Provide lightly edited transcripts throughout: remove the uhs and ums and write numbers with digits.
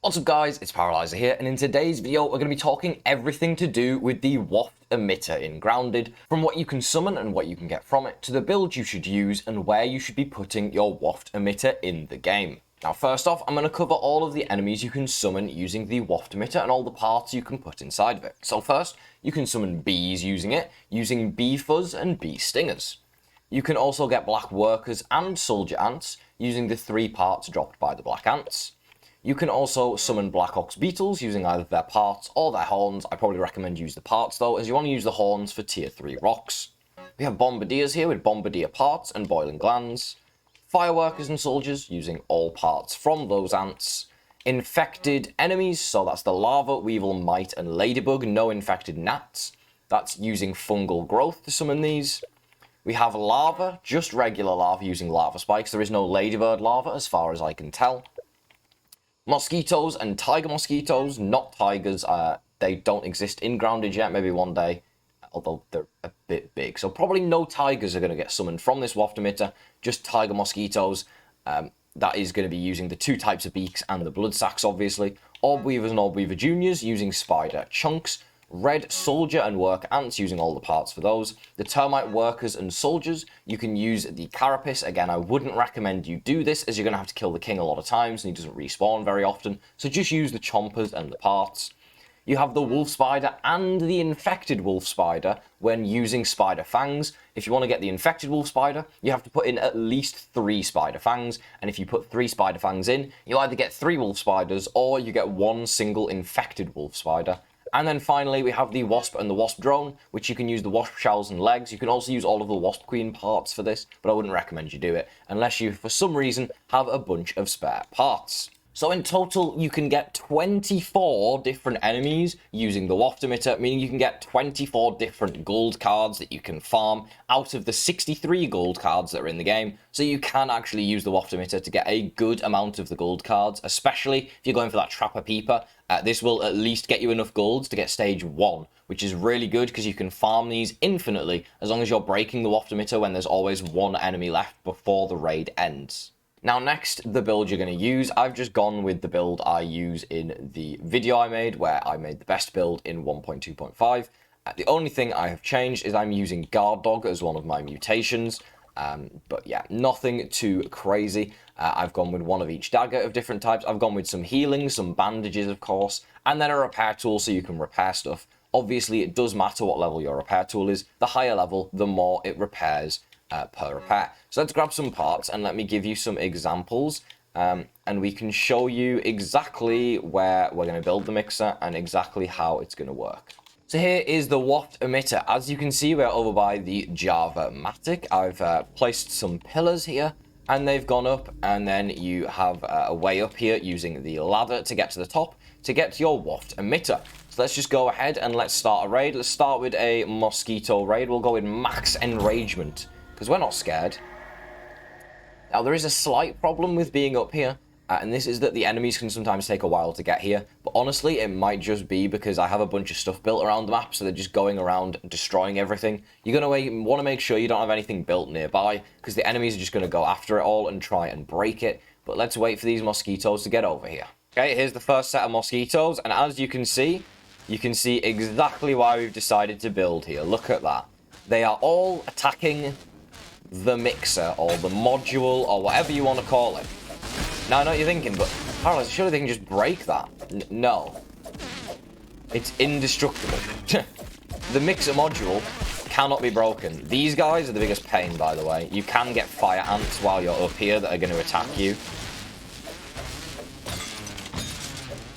What's up guys, it's Paraly5er here, and in today's video we're going to be talking everything to do with the Waft Emitter in Grounded, from what you can summon and what you can get from it, to the build you should use and where you should be putting your Waft Emitter in the game. Now first off, I'm going to cover all of the enemies you can summon using the Waft Emitter and all the parts you can put inside of it. So first, you can summon bees using it, using bee fuzz and bee stingers. You can also get black workers and soldier ants using the 3 parts dropped by the black ants. You can also summon black ox beetles using either their parts or their horns. I probably recommend use the parts though, as you want to use the horns for tier 3 rocks. We have bombardiers here with bombardier parts and boiling glands. Fireworkers and soldiers using all parts from those ants. Infected enemies, so that's the lava, weevil, mite and ladybug, no infected gnats. That's using fungal growth to summon these. We have lava, just regular lava using lava spikes. There is no ladybird lava as far as I can tell. Mosquitoes and tiger mosquitoes, not tigers. They don't exist in Grounded yet, maybe one day, although they're a bit big. So probably no tigers are going to get summoned from this Waft Emitter, just tiger mosquitoes. That is going to be using the 2 types of beaks and the blood sacks, obviously. Orb weavers and orb weaver juniors using spider chunks. Red soldier and work ants using all the parts for those. The termite workers and soldiers, you can use the carapace. Again, I wouldn't recommend you do this, as you're going to have to kill the king a lot of times and he doesn't respawn very often. So just use the chompers and the parts. You have the wolf spider and the infected wolf spider when using spider fangs. If you want to get the infected wolf spider, you have to put in at least 3 spider fangs. And if you put 3 spider fangs in, you either get 3 wolf spiders or you get 1 single infected wolf spider. And then finally, we have the Wasp and the Wasp drone, which you can use the Wasp shells and legs. You can also use all of the Wasp Queen parts for this, but I wouldn't recommend you do it unless you, for some reason, have a bunch of spare parts. So in total, you can get 24 different enemies using the Waft Emitter, meaning you can get 24 different gold cards that you can farm out of the 63 gold cards that are in the game. So you can actually use the Waft Emitter to get a good amount of the gold cards, especially if you're going for that Trapper Peeper. This will at least get you enough golds to get stage 1, which is really good because you can farm these infinitely as long as you're breaking the Waft Emitter when there's always 1 enemy left before the raid ends. Now next, the build you're going to use. I've just gone with the build I use in the video I made, where I made the best build in 1.2.5. The only thing I have changed is I'm using Guard Dog as one of my mutations. But yeah, nothing too crazy. I've gone with 1 of each dagger of different types. I've gone with some healing, some bandages of course, and then a repair tool so you can repair stuff. Obviously, it does matter what level your repair tool is. The higher level, the more it repairs per repair. So let's grab some parts and let me give you some examples. And we can show you exactly where we're going to build the mixer and exactly how it's going to work. So here is the Waft Emitter. As you can see, we're over by the Java Matic. I've placed some pillars here, and they've gone up, and then you have a way up here using the ladder to get to the top, to get to your Waft Emitter. So let's just go ahead and let's start a raid. Let's start with a mosquito raid. We'll go with max enragement, because we're not scared. Now, there is a slight problem with being up here. And this is that the enemies can sometimes take a while to get here. But honestly, it might just be because I have a bunch of stuff built around the map, so they're just going around destroying everything. You're going to want to make sure you don't have anything built nearby, because the enemies are just going to go after it all and try and break it. But let's wait for these mosquitoes to get over here. Okay, here's the first set of mosquitoes, and as you can see exactly why we've decided to build here. Look at that. They are all attacking the mixer, or the module, or whatever you want to call it. Now, I know what you're thinking, but Paraly, surely they can just break that. No. It's indestructible. The mixer module cannot be broken. These guys are the biggest pain, by the way. You can get fire ants while you're up here that are going to attack you.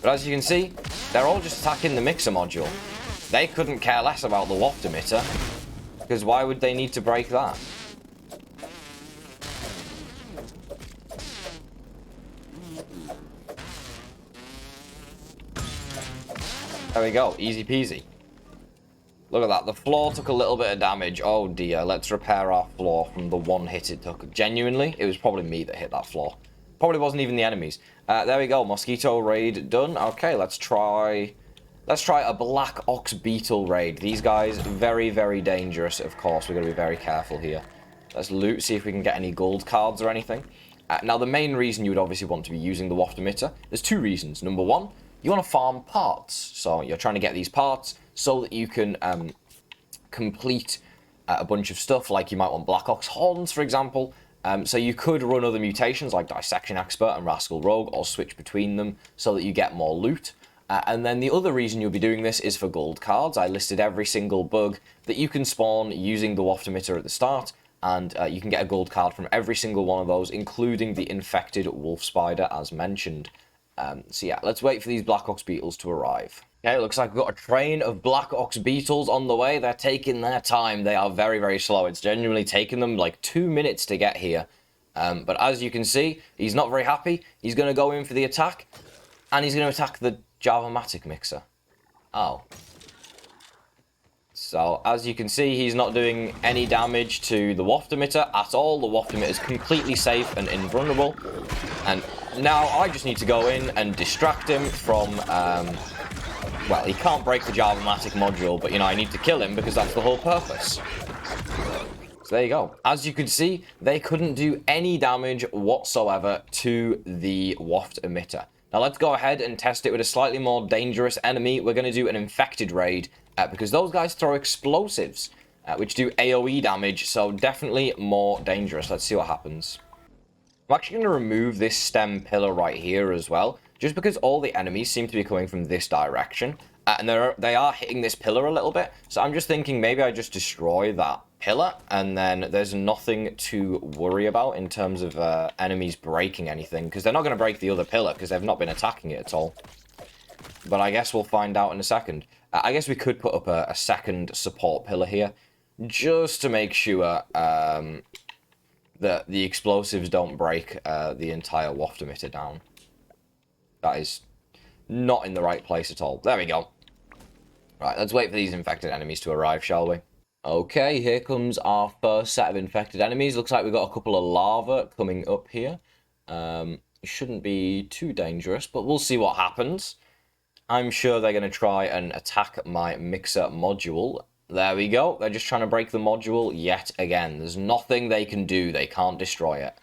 But as you can see, they're all just attacking the mixer module. They couldn't care less about the Waft Emitter, because why would they need to break that? There we go, easy peasy. Look at that, the floor took a little bit of damage. Oh dear, let's repair our floor from the 1 hit it took. Genuinely, it was probably me that hit that floor. Probably wasn't even the enemies. There we go, mosquito raid done. Okay, let's try a black ox beetle raid. These guys, very, very dangerous, of course. We're going to be very careful here. Let's loot, see if we can get any gold cards or anything. Now, the main reason you would obviously want to be using the Waft Emitter, there's two reasons. Number one, you want to farm parts. So you're trying to get these parts so that you can complete a bunch of stuff, like you might want Black Ox Horns, for example. So you could run other mutations like Dissection Expert and Rascal Rogue, or switch between them so that you get more loot. And then the other reason you'll be doing this is for gold cards. I listed every single bug that you can spawn using the Waft Emitter at the start, and you can get a gold card from every single one of those, including the infected wolf spider, as mentioned. So yeah, let's wait for these Black Ox Beetles to arrive. Okay, it looks like we've got a train of Black Ox Beetles on the way. They're taking their time. They are very, very slow. It's genuinely taken them like 2 minutes to get here. But as you can see, he's not very happy. He's going to go in for the attack, and he's going to attack the Java-matic mixer. Oh. So, as you can see, he's not doing any damage to the Waft Emitter at all. The Waft Emitter is completely safe and invulnerable. And now I just need to go in and distract him from... well, he can't break the Java-matic module, but, you know, I need to kill him because that's the whole purpose. So there you go. As you can see, they couldn't do any damage whatsoever to the Waft Emitter. Now let's go ahead and test it with a slightly more dangerous enemy. We're going to do an infected raid, because those guys throw explosives, which do AoE damage, so definitely more dangerous. Let's see what happens. I'm actually going to remove this stem pillar right here as well, just because all the enemies seem to be coming from this direction, and they are hitting this pillar a little bit, so I'm just thinking maybe I just destroy that pillar, and then there's nothing to worry about in terms of enemies breaking anything, because they're not going to break the other pillar, because they've not been attacking it at all. But I guess we'll find out in a second. I guess we could put up a second support pillar here, just to make sure that the explosives don't break the entire Waft Emitter down. That is not in the right place at all. There we go. Right, let's wait for these infected enemies to arrive, shall we? Okay, here comes our first set of infected enemies. Looks like we've got a couple of lava coming up here. It shouldn't be too dangerous, but we'll see what happens. I'm sure they're going to try and attack my mixer module. There we go. They're just trying to break the module yet again. There's nothing they can do. They can't destroy it.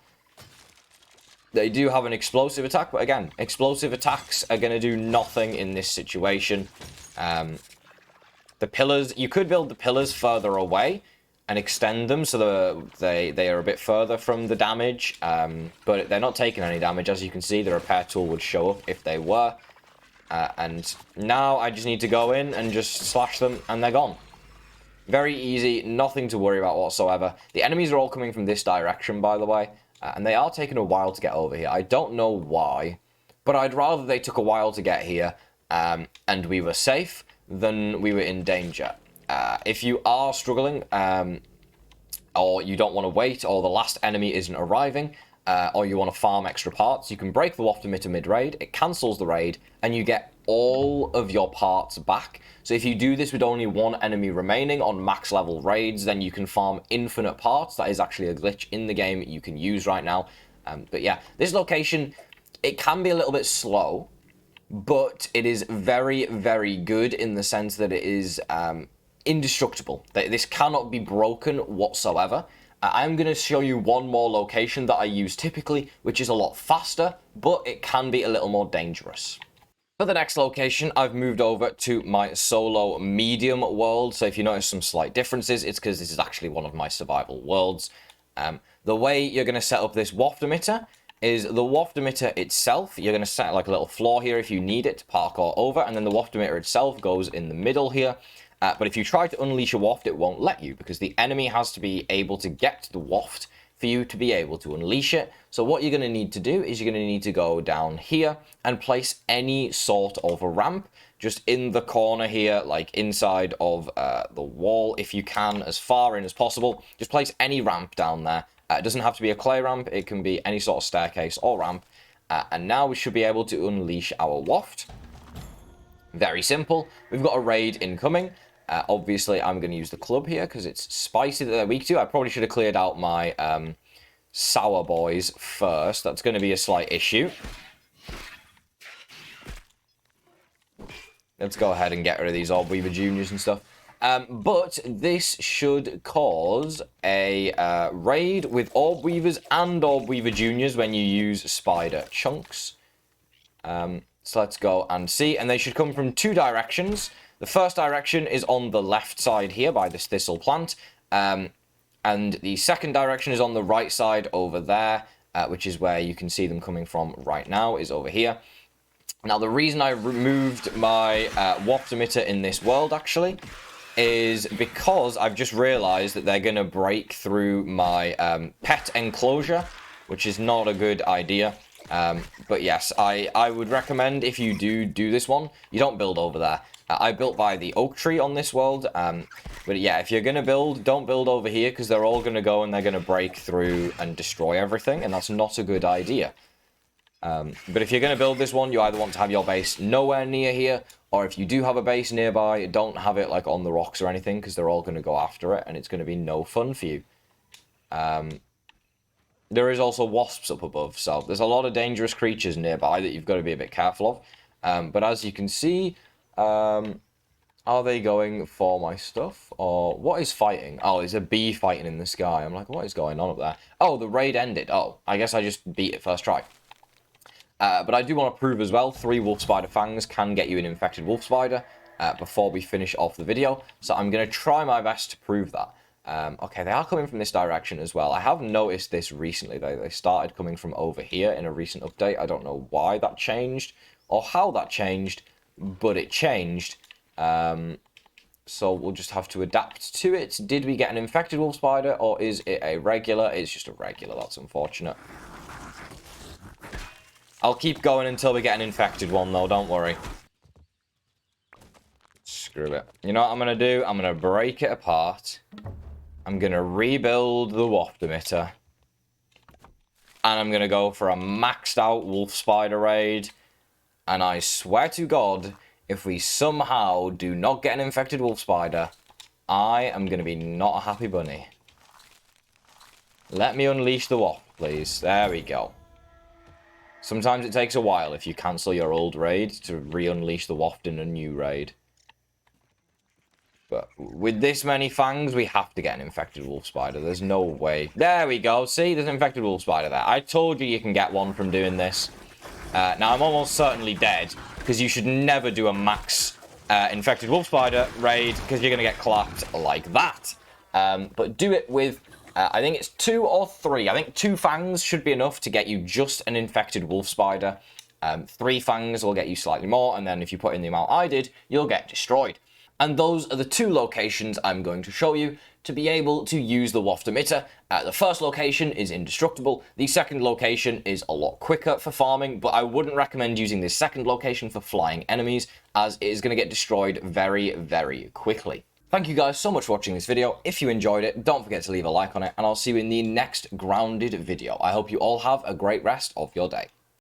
They do have an explosive attack, but again, explosive attacks are going to do nothing in this situation. The pillars, you could build the pillars further away and extend them so they are a bit further from the damage, but they're not taking any damage. As you can see, the repair tool would show up if they were. And now I just need to go in and just slash them, and they're gone. Very easy, nothing to worry about whatsoever. The enemies are all coming from this direction, by the way, and they are taking a while to get over here. I don't know why, but I'd rather they took a while to get here, and we were safe, than we were in danger. If you are struggling, or you don't want to wait, or the last enemy isn't arriving, or you want to farm extra parts, you can break the Waft Emitter mid-raid, it cancels the raid, and you get all of your parts back. So if you do this with only one enemy remaining on max level raids, then you can farm infinite parts. That is actually a glitch in the game you can use right now. But yeah, this location, it can be a little bit slow, but it is very, very good in the sense that it is indestructible. This cannot be broken whatsoever. I'm going to show you one more location that I use typically, which is a lot faster, but it can be a little more dangerous. For the next location, I've moved over to my solo medium world. So if you notice some slight differences, it's because this is actually one of my survival worlds. The way you're going to set up this Waft Emitter is the Waft Emitter itself. You're going to set like a little floor here if you need it to parkour over, and then the Waft Emitter itself goes in the middle here. But if you try to unleash a waft, it won't let you, because the enemy has to be able to get to the waft for you to be able to unleash it. So what you're going to need to do is you're going to need to go down here and place any sort of a ramp just in the corner here, like inside of the wall, if you can, as far in as possible. Just place any ramp down there. It doesn't have to be a clay ramp. It can be any sort of staircase or ramp. And now we should be able to unleash our waft. Very simple. We've got a raid incoming. Obviously, I'm going to use the club here because it's spicy that they're weak to. I probably should have cleared out my sour boys first. That's going to be a slight issue. Let's go ahead and get rid of these old Weaver Juniors and stuff. But this should cause a raid with Orb Weavers and Orb Weaver Juniors when you use Spider Chunks. So let's go and see. And they should come from two directions. The first direction is on the left side here by this thistle plant. And the second direction is on the right side over there, which is where you can see them coming from right now, is over here. Now, the reason I removed my Waft Emitter in this world, actually, is because I've just realized that they're going to break through my pet enclosure, which is not a good idea. But yes, I would recommend if you do this one, you don't build over there. I built by the oak tree on this world, but yeah, if you're going to build, don't build over here, because they're all going to go and they're going to break through and destroy everything, and that's not a good idea. But if you're going to build this one, you either want to have your base nowhere near here, or if you do have a base nearby, don't have it like on the rocks or anything, because they're all going to go after it, and it's going to be no fun for you. There is also wasps up above, so there's a lot of dangerous creatures nearby that you've got to be a bit careful of. But as you can see, are they going for my stuff? Or what is fighting? Oh, there's a bee fighting in the sky. I'm like, what is going on up there? Oh, the raid ended. Oh, I guess I just beat it first try. But I do want to prove as well, 3 wolf spider fangs can get you an infected wolf spider before we finish off the video. So I'm going to try my best to prove that. Okay, they are coming from this direction as well. I have noticed this recently. They started coming from over here in a recent update. I don't know why that changed or how that changed, but it changed. So we'll just have to adapt to it. Did we get an infected wolf spider, or is it a regular? It's just a regular. That's unfortunate. I'll keep going until we get an infected one, though. Don't worry. Screw it. You know what I'm going to do? I'm going to break it apart. I'm going to rebuild the Waft Emitter. And I'm going to go for a maxed out wolf spider raid. And I swear to God, if we somehow do not get an infected wolf spider, I am going to be not a happy bunny. Let me unleash the Waft, please. There we go. Sometimes it takes a while if you cancel your old raid to re-unleash the Waft in a new raid. But with this many fangs, we have to get an infected wolf spider. There's no way. There we go. See, there's an infected wolf spider there. I told you can get one from doing this. Now, I'm almost certainly dead, because you should never do a max infected wolf spider raid, because you're going to get clapped like that. But do it with... I think it's 2 or 3. I think 2 fangs should be enough to get you just an infected wolf spider. 3 fangs will get you slightly more, and then if you put in the amount I did, you'll get destroyed. And those are the 2 locations I'm going to show you to be able to use the Waft Emitter. The first location is indestructible. The second location is a lot quicker for farming, but I wouldn't recommend using this second location for flying enemies, as it is going to get destroyed very, very quickly. Thank you guys so much for watching this video. If you enjoyed it, don't forget to leave a like on it, and I'll see you in the next grounded video. I hope you all have a great rest of your day.